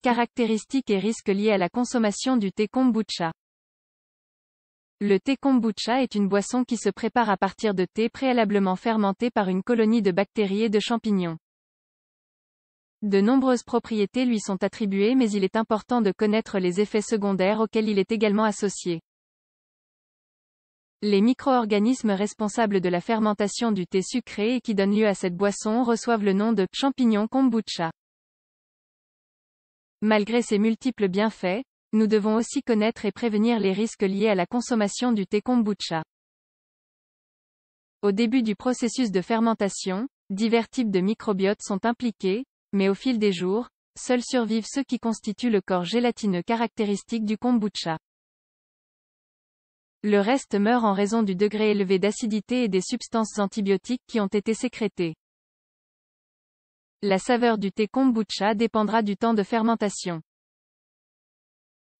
Caractéristiques et risques liés à la consommation du thé kombucha. Le thé kombucha est une boisson qui se prépare à partir de thé préalablement fermenté par une colonie de bactéries et de champignons. De nombreuses propriétés lui sont attribuées, mais il est important de connaître les effets secondaires auxquels il est également associé. Les micro-organismes responsables de la fermentation du thé sucré et qui donnent lieu à cette boisson reçoivent le nom de champignons kombucha. Malgré ces multiples bienfaits, nous devons aussi connaître et prévenir les risques liés à la consommation du thé kombucha. Au début du processus de fermentation, divers types de microbiotes sont impliqués, mais au fil des jours, seuls survivent ceux qui constituent le corps gélatineux caractéristique du kombucha. Le reste meurt en raison du degré élevé d'acidité et des substances antibiotiques qui ont été sécrétées. La saveur du thé kombucha dépendra du temps de fermentation.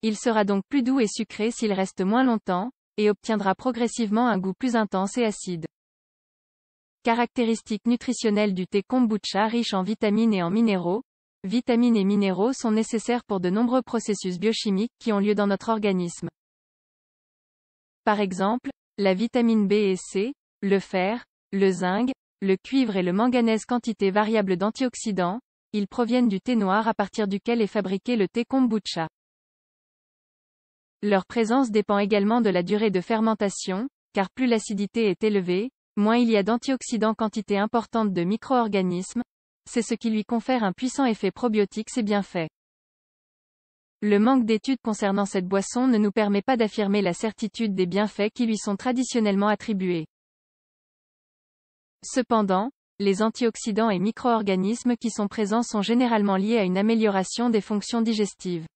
Il sera donc plus doux et sucré s'il reste moins longtemps, et obtiendra progressivement un goût plus intense et acide. Caractéristiques nutritionnelles du thé kombucha riche en vitamines et en minéraux. Vitamines et minéraux sont nécessaires pour de nombreux processus biochimiques qui ont lieu dans notre organisme. Par exemple, la vitamine B et C, le fer, le zinc, le cuivre et le manganèse, quantité variable d'antioxydants, ils proviennent du thé noir à partir duquel est fabriqué le thé kombucha. Leur présence dépend également de la durée de fermentation, car plus l'acidité est élevée, moins il y a d'antioxydants, quantité importante de micro-organismes, c'est ce qui lui confère un puissant effet probiotique, ses bienfaits. Le manque d'études concernant cette boisson ne nous permet pas d'affirmer la certitude des bienfaits qui lui sont traditionnellement attribués. Cependant, les antioxydants et micro-organismes qui sont présents sont généralement liés à une amélioration des fonctions digestives.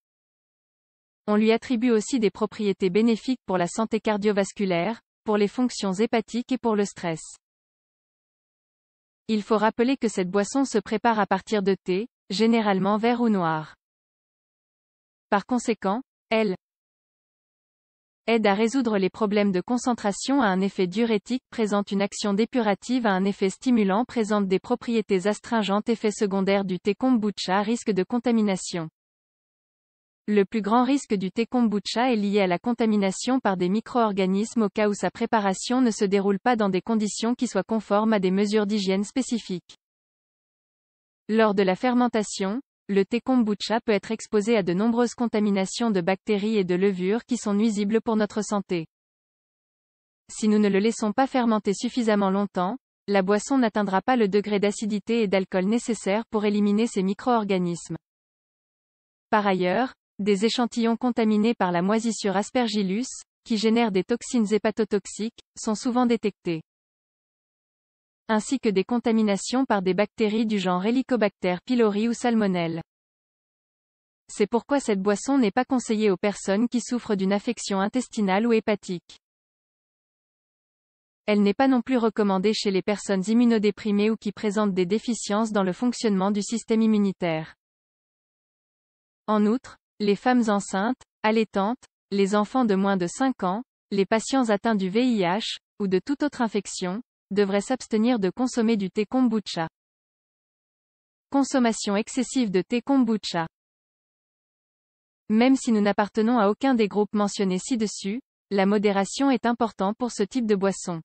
On lui attribue aussi des propriétés bénéfiques pour la santé cardiovasculaire, pour les fonctions hépatiques et pour le stress. Il faut rappeler que cette boisson se prépare à partir de thé, généralement vert ou noir. Par conséquent, elle aide à résoudre les problèmes de concentration, a un effet diurétique, présente une action dépurative, a un effet stimulant, présente des propriétés astringentes. Effet secondaire du thé kombucha, risque de contamination. Le plus grand risque du thé kombucha est lié à la contamination par des micro-organismes au cas où sa préparation ne se déroule pas dans des conditions qui soient conformes à des mesures d'hygiène spécifiques. Lors de la fermentation, le thé kombucha peut être exposé à de nombreuses contaminations de bactéries et de levures qui sont nuisibles pour notre santé. Si nous ne le laissons pas fermenter suffisamment longtemps, la boisson n'atteindra pas le degré d'acidité et d'alcool nécessaire pour éliminer ces micro-organismes. Par ailleurs, des échantillons contaminés par la moisissure Aspergillus, qui génère des toxines hépatotoxiques, sont souvent détectés. Ainsi que des contaminations par des bactéries du genre Helicobacter pylori ou Salmonelle. C'est pourquoi cette boisson n'est pas conseillée aux personnes qui souffrent d'une affection intestinale ou hépatique. Elle n'est pas non plus recommandée chez les personnes immunodéprimées ou qui présentent des déficiences dans le fonctionnement du système immunitaire. En outre, les femmes enceintes, allaitantes, les enfants de moins de 5 ans, les patients atteints du VIH, ou de toute autre infection, devraient s'abstenir de consommer du thé kombucha. Consommation excessive de thé kombucha. Même si nous n'appartenons à aucun des groupes mentionnés ci-dessus, la modération est importante pour ce type de boisson.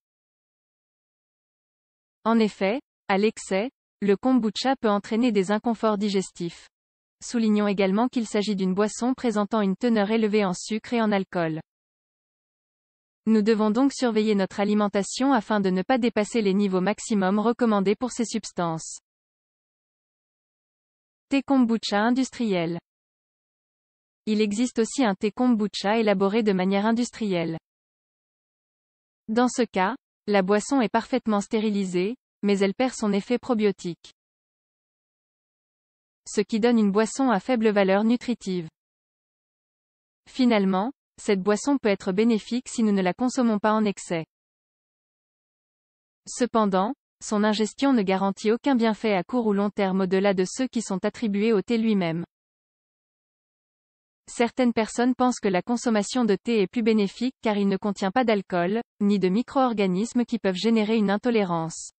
En effet, à l'excès, le kombucha peut entraîner des inconforts digestifs. Soulignons également qu'il s'agit d'une boisson présentant une teneur élevée en sucre et en alcool. Nous devons donc surveiller notre alimentation afin de ne pas dépasser les niveaux maximums recommandés pour ces substances. Thé kombucha industriel. Il existe aussi un thé kombucha élaboré de manière industrielle. Dans ce cas, la boisson est parfaitement stérilisée, mais elle perd son effet probiotique. Ce qui donne une boisson à faible valeur nutritive. Finalement, cette boisson peut être bénéfique si nous ne la consommons pas en excès. Cependant, son ingestion ne garantit aucun bienfait à court ou long terme au-delà de ceux qui sont attribués au thé lui-même. Certaines personnes pensent que la consommation de thé est plus bénéfique car il ne contient pas d'alcool, ni de micro-organismes qui peuvent générer une intolérance.